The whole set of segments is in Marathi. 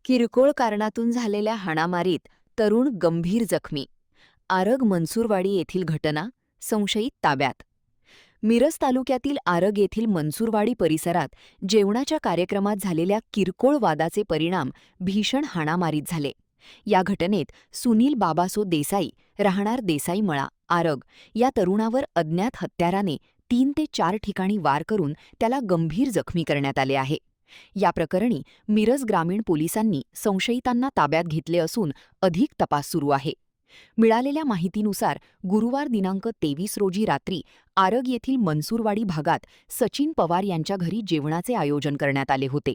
किरकोळ कारणातून झालेल्या हाणामारीत तरुण गंभीर जखमी. आरग मनसुरवाडी येथील घटना, संशयित ताब्यात. मिरज तालुक्यातील आरग येथील मनसुरवाडी परिसरात जेवणाच्या कार्यक्रमात झालेल्या किरकोळ वादाचे परिणाम भीषण हाणामारीत झाले. या घटनेत सुनील बाबासो देसाई, राहणार देसाईमळा, आरग, या तरुणावर अज्ञात हत्याराने 3 ते 4 ठिकाणी वार करून त्याला गंभीर जखमी करण्यात आले आहे. या प्रकरणी मिरज ग्रामीण पोलिसांनी संशयितांना ताब्यात घेतले असून अधिक तपास सुरू आहे. मिळालेल्या माहितीनुसार गुरुवार दिनांक 23 रोजी रात्री आरग येथील मनसुरवाडी भागात सचिन पवार यांच्या घरी जेवणाचे आयोजन करण्यात आले होते.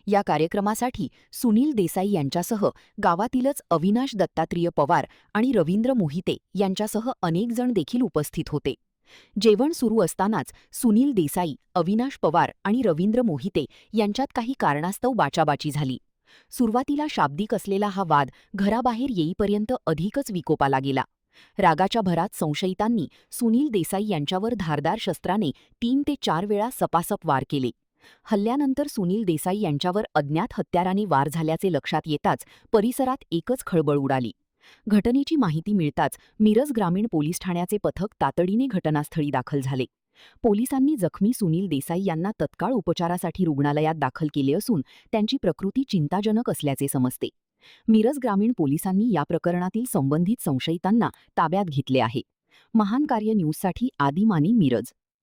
या कार्यक्रमासाठी सुनील देसाई यांच्यासह गावातीलच अविनाश दत्तात्रेय पवार आणि रवींद्र मोहिते यांच्यासह अनेक जण देखील उपस्थित होते. जेवण सुरू असतानाच सुनील देसाई, अविनाश पवार आणि रवींद्र मोहिते यांच्यात काही कारणास्तव बाचाबाची झाली. सुरुवातीला शाब्दिक असलेला हा वाद घराबाहेर येईपर्यंत अधिकच विकोपाला गेला. रागाच्या भरात संशयितांनी सुनील देसाई यांच्यावर धारदार शस्त्राने 3 ते 4 वेळा सपासप वार केले. हल्ल्यानंतर सुनील देसाई यांच्यावर अज्ञात हत्याराने वार झाल्याचे लक्षात येताच परिसरात एकच खळबळ उडाली. घटनेची माहिती मिळताच मिरज ग्रामीण पोलीस ठाण्याचे पथक तातडीने घटनास्थळी दाखल झाले. पोलिसांनी जखमी सुनील देसाई यांना तत्काळ उपचारासाठी रुग्णालयात दाखल केले असून त्यांची प्रकृती चिंताजनक असल्याचे समजते. मिरज ग्रामीण पोलिसांनी या प्रकरणातील संबंधित संशयितांना ताब्यात घेतले आहे. महान कार्य न्यूजसाठी आदिमानी, मिरज.